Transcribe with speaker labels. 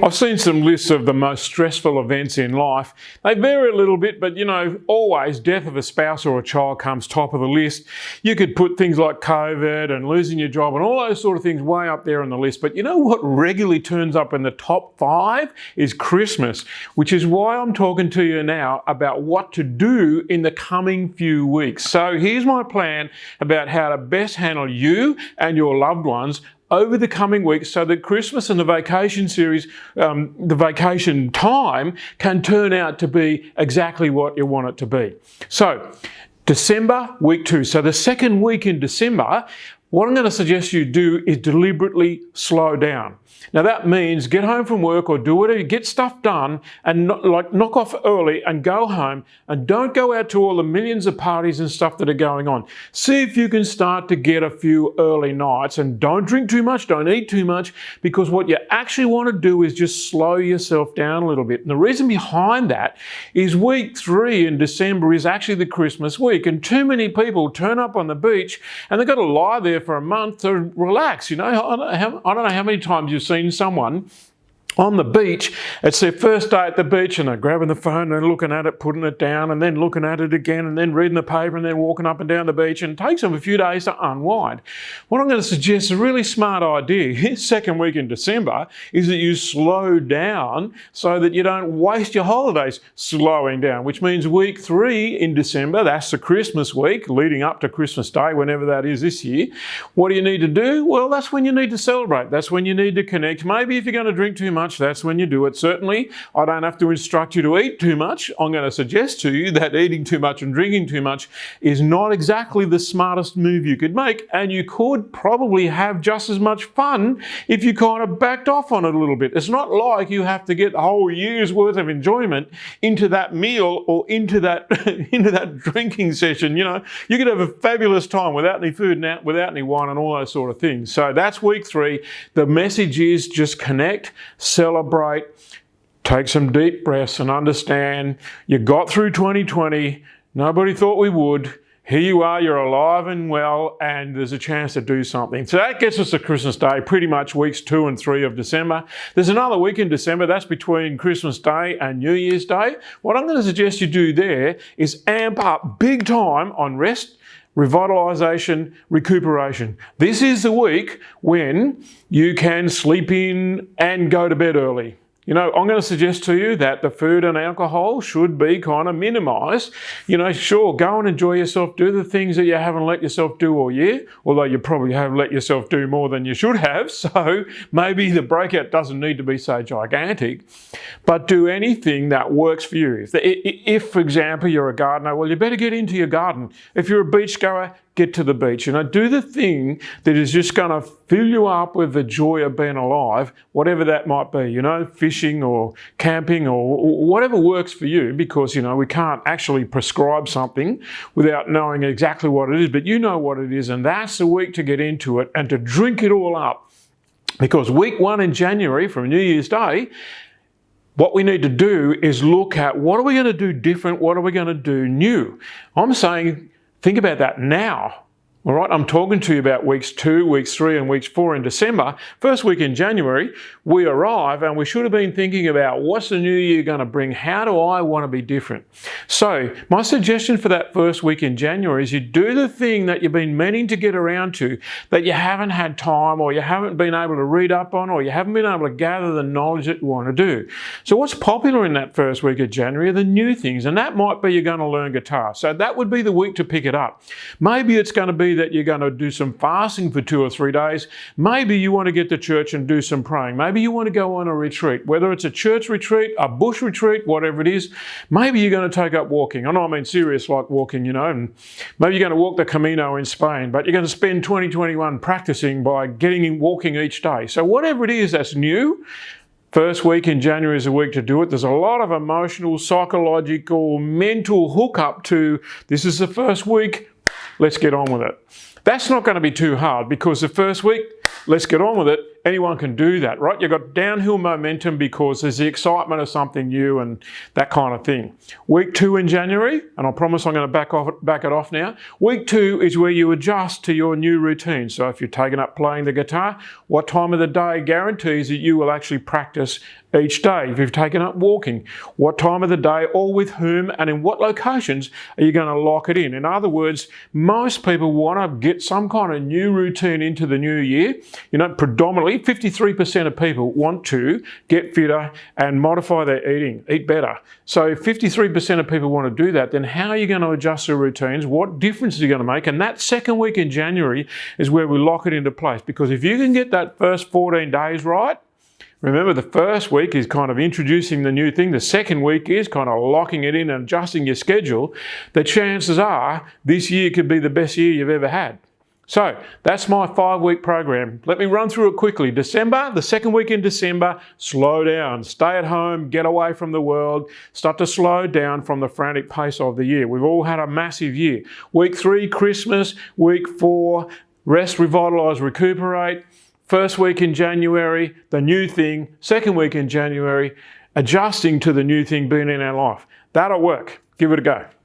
Speaker 1: I've seen some lists of the most stressful events in life. They vary a little bit, but you know, always death of a spouse or a child comes top of the list. You could put things like COVID and losing your job and all those sort of things way up there on the list. But you know what regularly turns up in the top 5 is Christmas, which is why I'm talking to you now about what to do in the coming few weeks. So here's my plan about how to best handle you and your loved ones over the coming weeks so that Christmas and the vacation series, the vacation time can turn out to be exactly what you want it to be. So December, week 2. So the second week in December, what I'm going to suggest you do is deliberately slow down. Now that means get home from work or do whatever, get stuff done and knock off early and go home and don't go out to all the millions of parties and stuff that are going on. See if you can start to get a few early nights and don't drink too much, don't eat too much, because what you actually want to do is just slow yourself down a little bit. And the reason behind that is week 3 in December is actually the Christmas week, and too many people turn up on the beach and they've got to lie there for a month to relax. You know, I don't know how many times you've seen someone on the beach, it's their first day at the beach and they're grabbing the phone and looking at it, putting it down and then looking at it again and then reading the paper and then walking up and down the beach, and it takes them a few days to unwind. What I'm going to suggest is a really smart idea, second week in December, is that you slow down so that you don't waste your holidays slowing down, which means week 3 in December, that's the Christmas week leading up to Christmas Day, whenever that is this year. What do you need to do? Well, that's when you need to celebrate. That's when you need to connect. Maybe if you're going to drink too much, that's when you do it. Certainly, I don't have to instruct you to eat too much. I'm going to suggest to you that eating too much and drinking too much is not exactly the smartest move you could make, and you could probably have just as much fun if you kind of backed off on it a little bit. It's not like you have to get the whole year's worth of enjoyment into that meal or into that into that drinking session. You know, you could have a fabulous time without any food and without any wine and all those sort of things. So that's week 3. The message is just connect, celebrate, take some deep breaths and understand you got through 2020. Nobody thought we would. Here you are, you're alive and well, and there's a chance to do something. So that gets us to Christmas Day, pretty much weeks 2 and 3 of December. There's another week in December, that's between Christmas Day and New Year's Day. What I'm going to suggest you do there is amp up big time on rest, revitalisation, recuperation. This is the week when you can sleep in and go to bed early. You know, I'm going to suggest to you that the food and alcohol should be kind of minimised. You know, sure, go and enjoy yourself, do the things that you haven't let yourself do all year, although you probably have let yourself do more than you should have, so maybe the breakout doesn't need to be so gigantic, but do anything that works for you. If, for example, you're a gardener, well, you better get into your garden. If you're a beachgoer, get to the beach. You know, do the thing that is just going to fill you up with the joy of being alive, whatever that might be, you know, fishing or camping or whatever works for you, because, you know, we can't actually prescribe something without knowing exactly what it is, but you know what it is, and that's the week to get into it and to drink it all up. Because week 1 in January from New Year's Day, what we need to do is look at what are we going to do different, what are we going to do new. I'm saying think about that now. All right, I'm talking to you about weeks 2, weeks 3 and weeks 4 in December. First week in January, we arrive and we should have been thinking about what's the new year going to bring? How do I want to be different? So my suggestion for that first week in January is you do the thing that you've been meaning to get around to, that you haven't had time or you haven't been able to read up on or you haven't been able to gather the knowledge that you want to do. So what's popular in that first week of January are the new things, and that might be you're going to learn guitar. So that would be the week to pick it up. Maybe it's going to be that you're going to do some fasting for 2 or 3 days. Maybe you want to get to church and do some praying. Maybe you want to go on a retreat, whether it's a church retreat, a bush retreat, whatever it is. Maybe you're going to take up walking. I know I mean serious like walking, you know, and maybe you're going to walk the Camino in Spain, but you're going to spend 2021 practicing by getting in walking each day. So whatever it is that's new, first week in January is a week to do it. There's a lot of emotional, psychological, mental hookup to this is the first week, let's get on with it. That's not going to be too hard because the first week, let's get on with it. anyone can do that, right? You've got downhill momentum because there's the excitement of something new and that kind of thing. Week 2 in January, and I promise I'm going to back it off now. Week 2 is where you adjust to your new routine. So if you're taking up playing the guitar, what time of the day guarantees that you will actually practice each day. If you've taken up walking, what time of the day, or with whom, and in what locations are you going to lock it in? In other words, most people want to get some kind of new routine into the new year. You know, predominantly 53% of people want to get fitter and modify their eating, eat better. So if 53% of people want to do that, then how are you going to adjust your routines? What difference are you going to make? And that second week in January is where we lock it into place, because if you can get that first 14 days right, remember, the first week is kind of introducing the new thing. The second week is kind of locking it in and adjusting your schedule. The chances are this year could be the best year you've ever had. So that's my 5-week program. Let me run through it quickly. December, the second week in December, slow down, stay at home, get away from the world, start to slow down from the frantic pace of the year. We've all had a massive year. Week 3, Christmas. Week 4, rest, revitalise, recuperate. First week in January, the new thing. Second week in January, adjusting to the new thing being in our life. That'll work. Give it a go.